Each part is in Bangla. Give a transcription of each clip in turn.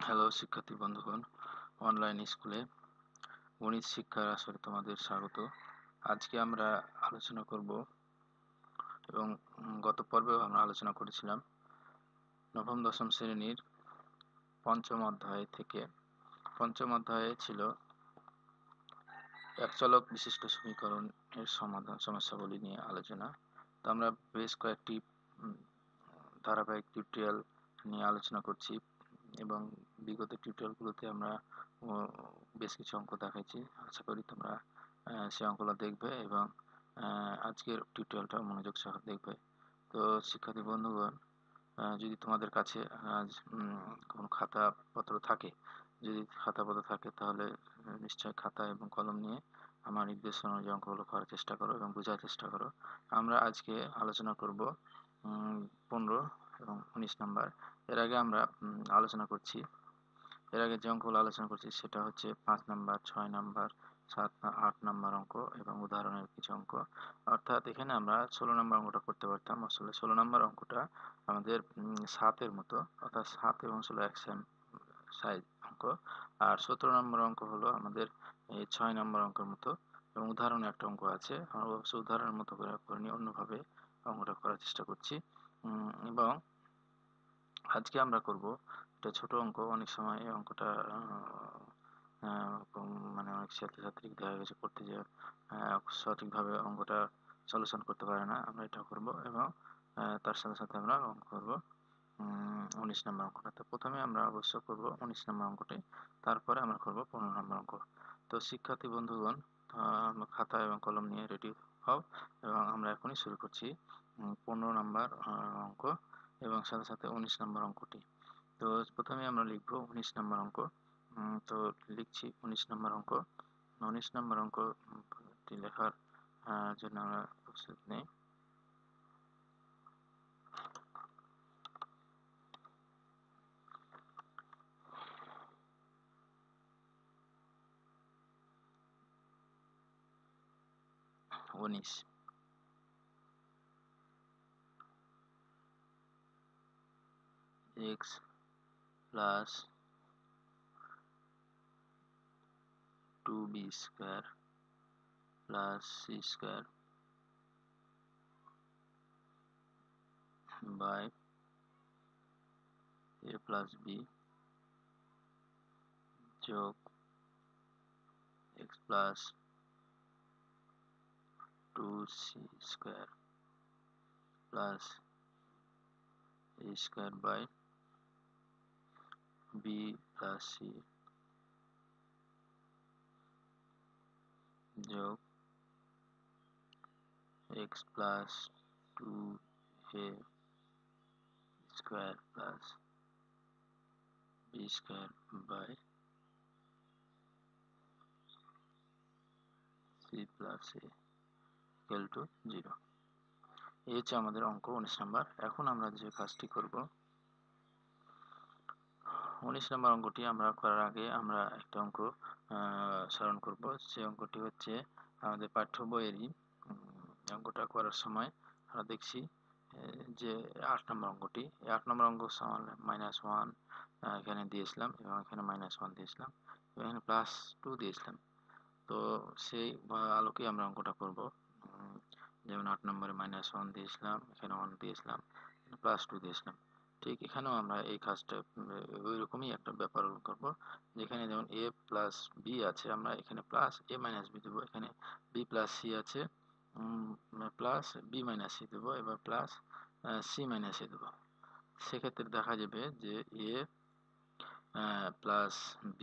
হ্যালো শিক্ষার্থী বন্ধুগণ, অনলাইন স্কুলে গণিত শিক্ষার আসরে তোমাদের স্বাগত। আজকে আমরা আলোচনা করব এবং গত পর্বেও আমরা আলোচনা করেছিলাম নবম দশম শ্রেণীর পঞ্চম অধ্যায় থেকে। পঞ্চম অধ্যায়ে ছিল এক চলক বিশিষ্ট সমীকরণের সমাধান সমস্যাগুলি নিয়ে আলোচনা। তো আমরা বেশ কয়েকটি ধারাবাহিক টিউটোরিয়াল নিয়ে আলোচনা করছি এবং বিগত টিউটোরিয়ালগুলোতে আমরা বেশ কিছু অঙ্ক দেখাইছি। আশা করি তোমরা সেই অঙ্কগুলো দেখবে এবং আজকের টিউটোরিয়ালটা মনোযোগ সহ দেখবে। তো শিক্ষার্থী বন্ধুগণ, যদি তোমাদের কাছে কোনো খাতাপত্র থাকে, যদি খাতাপত্র থাকে তাহলে নিশ্চয়ই খাতা এবং কলম নিয়ে আমার নির্দেশনা অনুযায়ী অঙ্কগুলো করার চেষ্টা করো এবং বোঝার চেষ্টা করো। আমরা আজকে আলোচনা করব 15 এবং 19 নাম্বার। এর আগে আমরা এর আগে যে অঙ্কগুলো আলোচনা করছি সেটা হচ্ছে 5 নাম্বার, 6 নাম্বার, 8 নাম্বার অঙ্ক এবং উদাহরণের কিছু অঙ্ক। অর্থাৎ এখানে আমরা 16 নাম্বার অঙ্কটা করতে পারতাম। আসলে 16 নাম্বার অঙ্কটা আমাদের 7-এর মতো, অর্থাৎ 7 এবং 16 এক সেম সাইজ অঙ্ক। আর 17 নম্বর অঙ্ক হলো আমাদের এই 6 নম্বর অঙ্কের মতো এবং উদাহরণে একটা অঙ্ক আছে। আমরা অবশ্য উদাহরণের মতো করে করিনি, অন্যভাবে অঙ্কটা করার চেষ্টা করছি। এবং আজকে আমরা করব একটা ছোট অঙ্ক। অনেক সময় এই অঙ্কটা মানে অনেক ছাত্রছাত্রী দেখা গেছে করতে যে সঠিকভাবে অঙ্কটা সলিউশন করতে পারে না। আমরা এটা করব এবং তার সাথে সাথে আমরা অঙ্ক করব 19 নম্বর অঙ্কটা। তো প্রথমে আমরা অবশ্য করব 19 নম্বর অঙ্কটি, তারপরে আমরা করব 15 নম্বর অঙ্ক। তো শিক্ষার্থী বন্ধুগণ, খাতা এবং কলম নিয়ে রেডি হও এবং আমরা এখনই শুরু করছি 15 নম্বর অঙ্ক এবং সাথে সাথে 19 নম্বর অঙ্কটি। তো প্রথমে আমরা লিখব 19 নম্বর অঙ্ক। তো লিখছি 19 নম্বর অঙ্ক। 19 নম্বর অঙ্কটি লেখার জন্য আমরা প্রস্তুত নেই। x plus 2b square plus c square by a plus b যোগ x plus 2c square plus a square by b plus c যোগ x plus 2a square plus b square by c plus a equal to 0। এই হচ্ছে আমাদের অঙ্ক 19 নাম্বার। এখন আমরা যে কাজটি করব, 19 নম্বর অঙ্কটি আমরা করার আগে আমরা একটা অঙ্ক স্মরণ করব। সেই অঙ্কটি হচ্ছে আমাদের পাঠ্য বইয়েরই। অঙ্কটা করার সময় আমরা দেখছি যে 8 নম্বর অঙ্কটি, এই 8 নম্বর অঙ্ক সমান -1 এখানে দিয়েছিলাম এবং এখানে -1 দিয়েছিলাম এবং এখানে +2 দিয়েছিলাম। তো সেই আলোকে আমরা অঙ্কটা করব। যেমন 8 নম্বরে -1 দিয়েছিলাম, এখানে 1 দিয়েছিলাম, +2 দিয়েছিলাম। ঠিক এখানেও আমরা এই কাজটা ওইরকমই একটা ব্যাপার করব, যেখানে যেমন a প্লাস b আছে, আমরা এখানে প্লাস a মাইনাস b দেবো। এখানে b প্লাস c আছে, প্লাস b মাইনাস c দেবো, এবার প্লাস c মাইনাস a দেবো। সেক্ষেত্রে দেখা যাবে যে a প্লাস b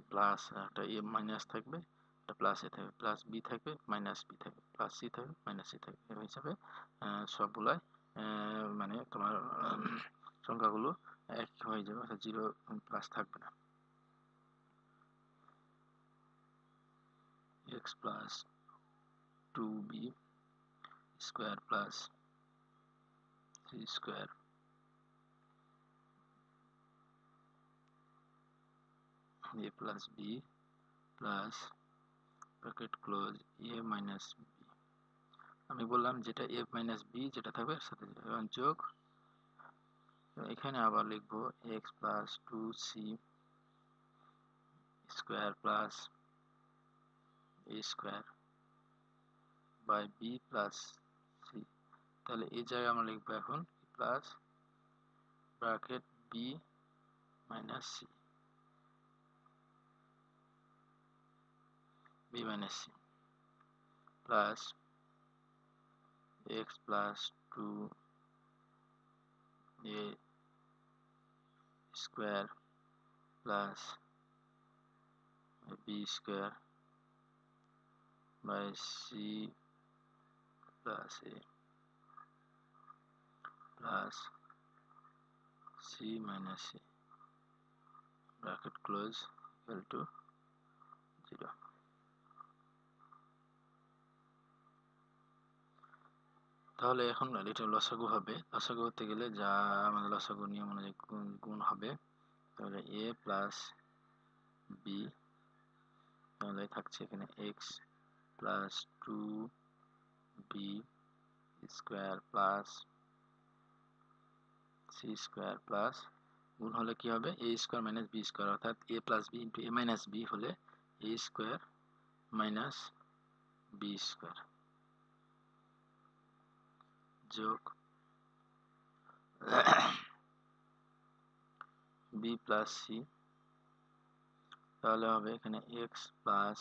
প্লাস একটা a মাইনাস থাকবে, একটা প্লাস a থাকবে, প্লাস b থাকবে, মাইনাস b থাকবে, প্লাস c থাকবে, মাইনাস c থাকবে। এই হিসাবে সবগুলাই মানে তোমার সংখ্যাগুলো এক হয়ে যাবে, অর্থাৎ 0 প্লাস থাকবে না। x plus 2b square plus c square a plus b plus bracket close a minus b। আমি বললাম যেটা a মাইনাস b যেটা থাকবে সাথে যোগ এখানে আবার লিখবো x plus 2c square plus a square by B plus C. তাহলে এই জায়গায় আমরা লিখবো এখন plus bracket B minus C, B minus C plus x plus 2a square plus B square by C plus A plus C minus C bracket close equal to 0। তাহলে এখন এটা লসাগু হবে, লসাগু হতে গেলে যা আমাদের লসাগু নিয়ম অনুযায়ী গুণ হবে। তাহলে এ প্লাস বি, তাহলে থাকছে এখানে X plus 2b square plus C square plus গুণ হলে কি হবে A square minus B square, অর্থাৎ A plus B into A minus B হলে A square minus B square যোগ বি প্লাস সি। তাহলে হবে এখানে X plus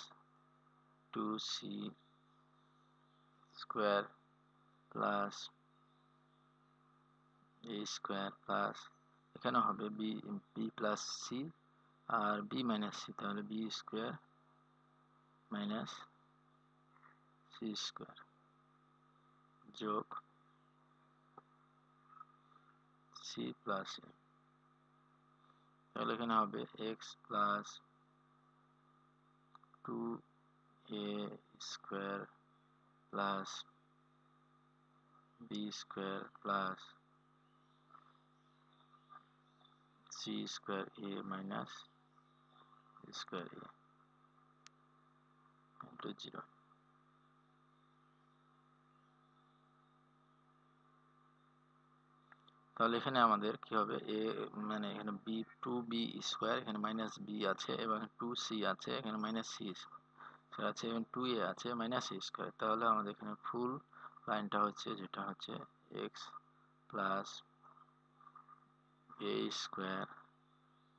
2c square plus A square plus এখানে হবে বি প্লাস সি আর বি মাইনাস সি, তাহলে B square minus C square যোগ সি প্লাস এ। তাহলে এখানে হবে X plus 2a square plus B square plus C square A minus square A into 0। তাহলে এখানে আমাদের কি হবে এ মানে এখানে বি 2b স্কোয়ার, এখানে মাইনাস বি আছে এবং 2c আছে, এখানে মাইনাস সি আছে এবং 2a আছে মাইনাস সি স্কোয়ার। তাহলে আমাদের এখানে ফুল লাইনটা হচ্ছে যেটা হচ্ছে x plus A square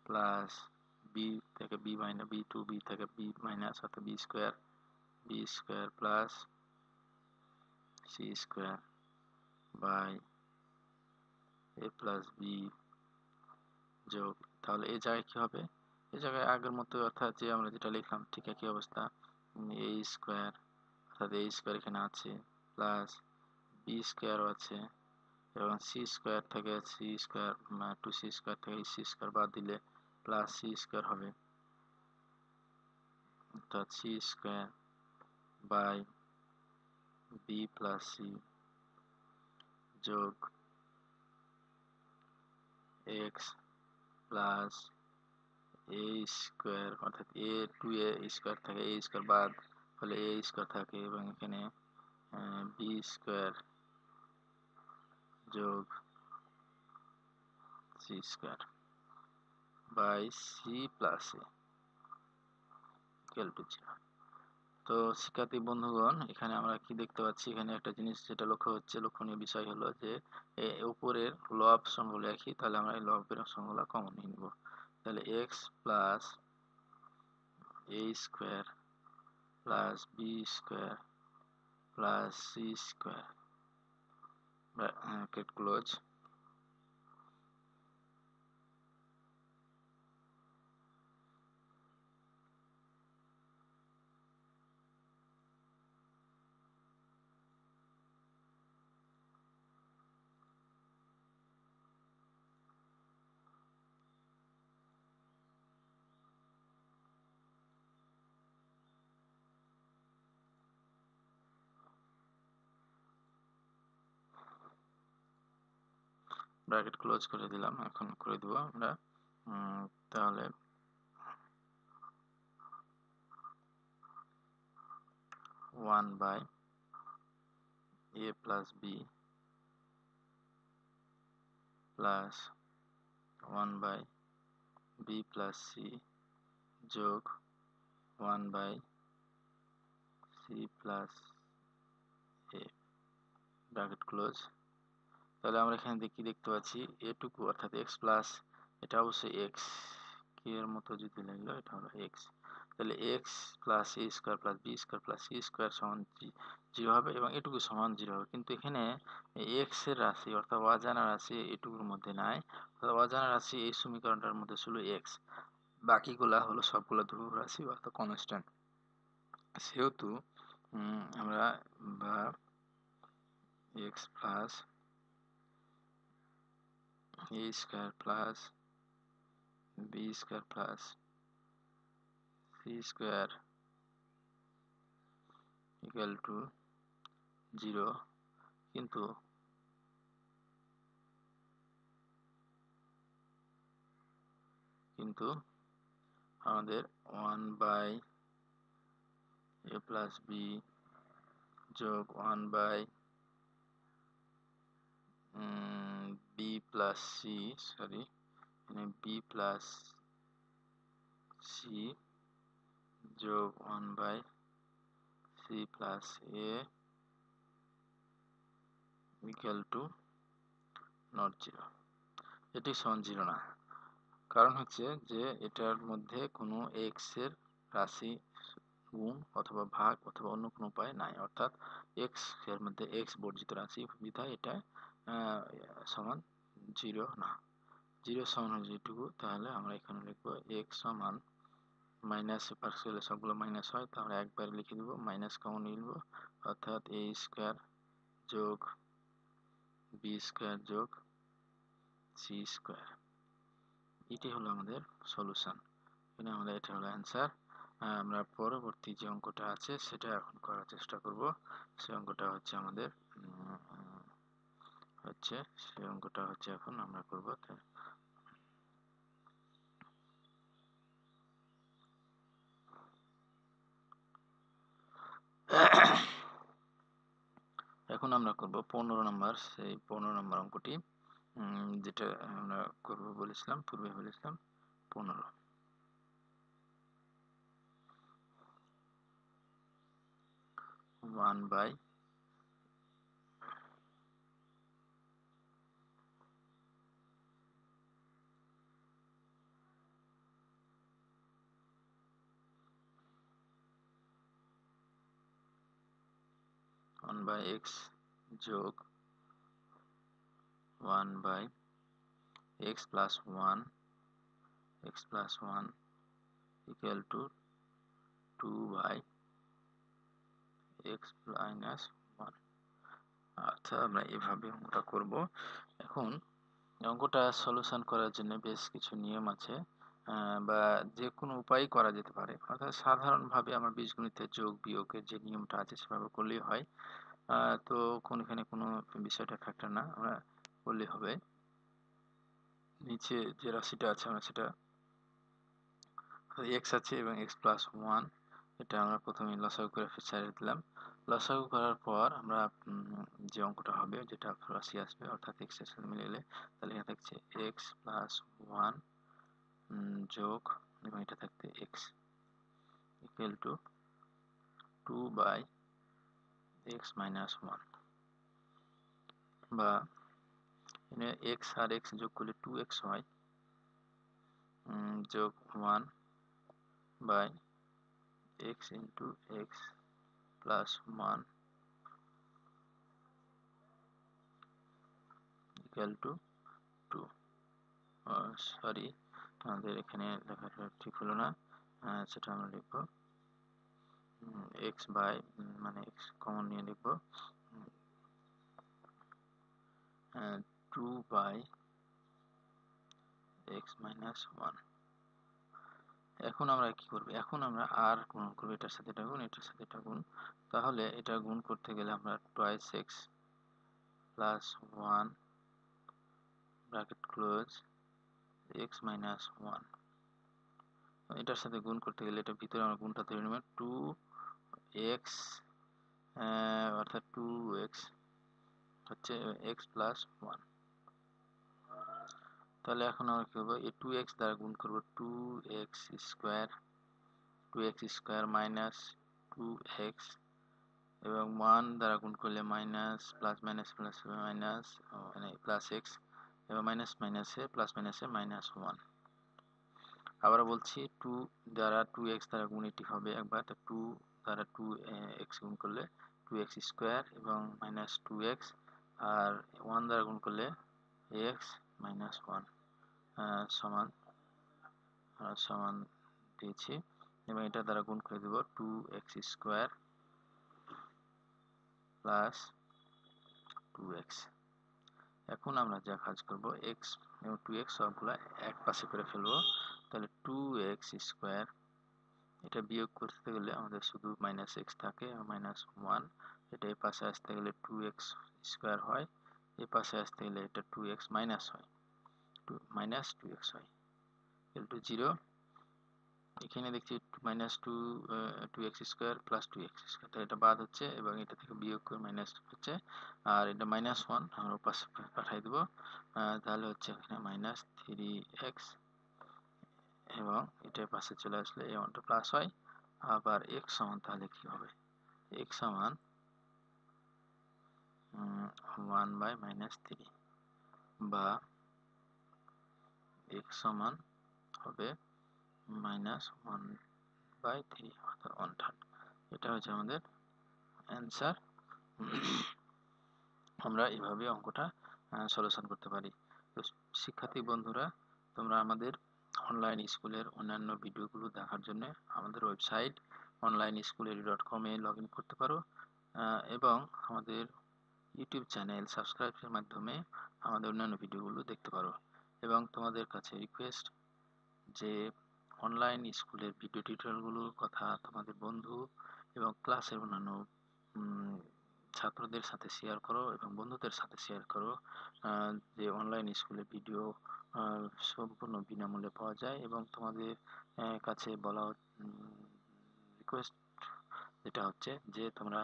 plus B থেকে বি মাইনাস বি 2b থেকে বি মাইনাস অর্থাৎ B square plus C square by A plus B যোগ, তাহলে এই জায়গায় কি হবে এই জায়গায় আগের মতো অর্থাৎ যে আমরা যেটা লিখলাম ঠিক একই অবস্থা, এ স্কোয়ার অর্থাৎ এ স্কোয়ার এখানে আছে প্লাস বি স্কোয়ারও আছে এবং সি স্কোয়ার থেকে সি স্কোয়ার 2c স্কোয়ার থেকে সি স্কোয়ার বাদ দিলে প্লাস সি স্কোয়ার হবে, অর্থাৎ C square by B plus C যোগ এক্স প্লাস এ স্কোয়ার অর্থাৎ এ 2a স্কোয়ার থেকে এ স্কোয়ার বাদ হলে এ স্কোয়ার থাকে এবং এখানে বি স্কোয়ার যোগ C square by C plus A equal to 0। তো শিক্ষার্থী বন্ধুগণ এখানে আমরা কি দেখতে পাচ্ছি, এখানে একটা জিনিস যেটা লক্ষণীয় বিষয় হলো যে উপরের লব সংখ্যাগুলো একই, তাহলে আমরা এই লবের সংখ্যাগুলো কমন নিয়ে নিব। তাহলে X plus A square plus B square plus C square bracket close bracket close করে দিলাম। এখন করে দিব আমরা তাহলে 1 by a plus B plus 1/b plus C যোগ 1/c প্লাস এ ব্র্যাকেট ক্লোজ। তাহলে আমরা এখানে কি দেখতে পাচ্ছি, এটুকু অর্থাৎ এক্স প্লাস, এটা অবশ্যই এক্স কি এর মতো যদি লাগলো, এটা হলো এক্স। তাহলে X plus A square plus B square plus C square সমান 0 হবে এবং এটুকু সমান 0 হবে। কিন্তু এখানে এক্স এর রাশি অর্থাৎ অজানা রাশি এটুকুর মধ্যে নাই, অর্থাৎ অজানা রাশি এই সমীকরণটার মধ্যে ছিল এক্স, বাকিগুলা হলো সবগুলো ধ্রুবক রাশি অর্থাৎ কনস্ট্যান্ট। সেহেতু আমরা বা x plus A square plus B square plus C square equal to 0, কিন্তু আমাদের 1/a প্লাস বি যোগ 1/b plus C, sorry B plus C যোগ 1/c plus A equal to not 0। এটি সমান 0 না, কারণ হচ্ছে যে এটার মধ্যে কোনো এক্স এর রাশি গুণ অথবা ভাগ অথবা অন্য কোনো উপায় নাই, অর্থাৎ এক্স এর মধ্যে এক্স বর্জিত রাশি বিধায় এটা সমান 0 না। 0 সমান হচ্ছে যেটুকু, তাহলে আমরা এখানে লিখবো এক্স সমান মাইনাস, পার্সেলে সবগুলো মাইনাস হয়, তাহলে একবার লিখে দেবো, মাইনাস কমন নিয়ে নেবো, অর্থাৎ এ স্কোয়ার যোগ বি স্কোয়ার যোগ সি স্কোয়ার। এটি হলো আমাদের সলিউশন, এখানে আমাদের এটা হলো অ্যান্সার। আমরা পরবর্তী যে অঙ্কটা আছে সেটা এখন করার চেষ্টা করব। সেই অঙ্কটা হচ্ছে আমাদের এখন আমরা করব। এখন আমরা করব 15 নম্বর, সেই 15 নম্বর অঙ্কটি যেটা আমরা করব বলেছিলাম, পূর্বে বলেছিলাম 15। 1/(x) যোগ 1/x plus 1 equal to 2/x minus 1। আচ্ছা, আমরা এভাবে অঙ্কটা করব। এখন অঙ্কটা সলিউশন করার জন্য বেশ কিছু নিয়ম আছে, বা যে কোনো উপায় করা যেতে পারে, অর্থাৎ সাধারণভাবে আমরা বীজগণিতের যোগ বিয়োগের যে নিয়মটা আছে সেভাবে করলেই হয়। তো এখানে কোনো বিষয়টা ফ্যাক্টর না, আমরা করলেই হবে। নিচে যে রাশিটা আছে আমরা সেটা এক্স আছে এবং এক্স প্লাস 1, এটা আমরা প্রথমে লসাগু করে ছেড়ে দিলাম। লসাগু করার পর আমরা যে অঙ্কটা হবে, যেটা রাশি আসবে অর্থাৎ এক্স এর সাথে মিলে গেলে, তাহলে এখানে থাকছে এক্স প্লাস 1 যোগ, এবং এটা থাকতে x equal to 2/x minus 1, বা এখানে এক্স আর এক্স যোগ করলে 2x হয়, যোগ 1/x into x plus 1 equal to 2। Sorry, আমাদের এখানে লেখাটা ঠিক হলো না, সেটা আমরা লিখবো এক্স বাই, মানে এক্স কমন নিয়ে লিখবো 2/x মাইনাস 1। এখন আমরা কি করব, এখন আমরা আর গুণ করবো, এটার সাথে এটা গুণ, এটার সাথে এটা গুণ। তাহলে এটা গুণ করতে গেলে আমরা 2x plus 1 bracket close x minus 1, এটার সাথে গুণ করতে গেলে এটা ভিতরে আমরা গুণটা ধরে নেব 2x, অর্থাৎ 2x হচ্ছে x প্লাস 1। তাহলে এখন আমরা কি করবো, এই 2x দ্বারা গুণ করবো, 2x স্কোয়ার মাইনাস 2x, এবং 1 দ্বারা গুণ করলে minus, plus minus plus minus, মানে প্লাস এক্স, এবং মাইনাস মাইনাসে প্লাস মাইনাসে মাইনাস 1। আবার বলছি 2 দ্বারা 2x দ্বারা গুণ এটি হবে একবার, তো 2 দ্বারা 2x গুণ করলে 2x স্কোয়ার এবং মাইনাস 2x, আর 1 দ্বারা গুণ করলে x মাইনাস 1 সমান সমান দিয়েছি, এবং এটা দ্বারা গুণ করে দেব 2x স্কোয়ার প্লাস 2x। এখন আমরা যা কাজ করব, x এবং 2x সবগুলো এক পাশে করে ফেলবো, তাহলে 2x স্কোয়ার, এটা বিয়োগ করতে গেলে আমাদের শুধু মাইনাস এক্স থাকে, মাইনাস 1, এটা এই পাশে আসতে গেলে 2x স্কোয়ার হয়, এই পাশে আসতে গেলে এটা 2x মাইনাস হয়, মাইনাস 2x হয়, ইকুয়াল টু 0। এখানে দেখছি minus 2x square plus 2x square, তো এটা বাদ হচ্ছে এবং এটা থেকে বিয়োগ করে মাইনাস হচ্ছে, আর এটা মাইনাস 1 আমরা পাশে পাঠিয়ে দেবো, তাহলে হচ্ছে এখানে মাইনাস 3x, এবং এটার পাশে চলে আসলে এই ওয়ানটা প্লাস হয়। আবার x সমান তাহলে কি হবে, x সমান 1/-3, বা x সমান হবে -1/3, অর্থাৎ 1/3। এটা হচ্ছে আমাদের অ্যান্সার। আমরা এইভাবে অঙ্কটা সলিউশন করতে পারি। তো শিক্ষার্থী বন্ধুরা, তোমরা আমাদের অনলাইন স্কুলের অন্যান্য ভিডিওগুলো দেখার জন্য আমাদের website onlineschool.com A log in করতে পারো, এবং আমাদের ইউটিউব চ্যানেল সাবস্ক্রাইবের মাধ্যমে আমাদের অন্যান্য ভিডিওগুলো দেখতে পারো। এবং তোমাদের কাছে রিকোয়েস্ট যে অনলাইন স্কুলের ভিডিও টিউটোরিয়ালগুলোর কথা তোমাদের বন্ধু এবং ক্লাসের অন্যান্য ছাত্রদের সাথে শেয়ার করো এবং বন্ধুদের সাথে শেয়ার করো, যে অনলাইন স্কুলের ভিডিও সম্পূর্ণ বিনামূল্যে পাওয়া যায়। এবং তোমাদের কাছে বলা রিকোয়েস্ট যেটা হচ্ছে যে তোমরা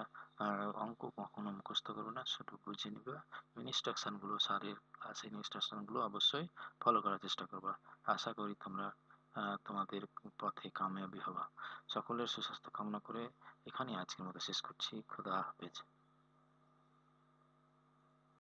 অঙ্ক কখনো মুখস্থ করো না, শুধু বুঝে নিবা, ইনস্ট্রাকশনগুলো, স্যারের ক্লাসের ইনস্ট্রাকশনগুলো অবশ্যই ফলো করার চেষ্টা করবা। আশা করি তোমরা তোমাদের পথে কামিয়াবি হবা। সকলের সুস্বাস্থ্য কামনা করে এখানেই আজকের মতো শেষ করছি। খোদা হাফেজ।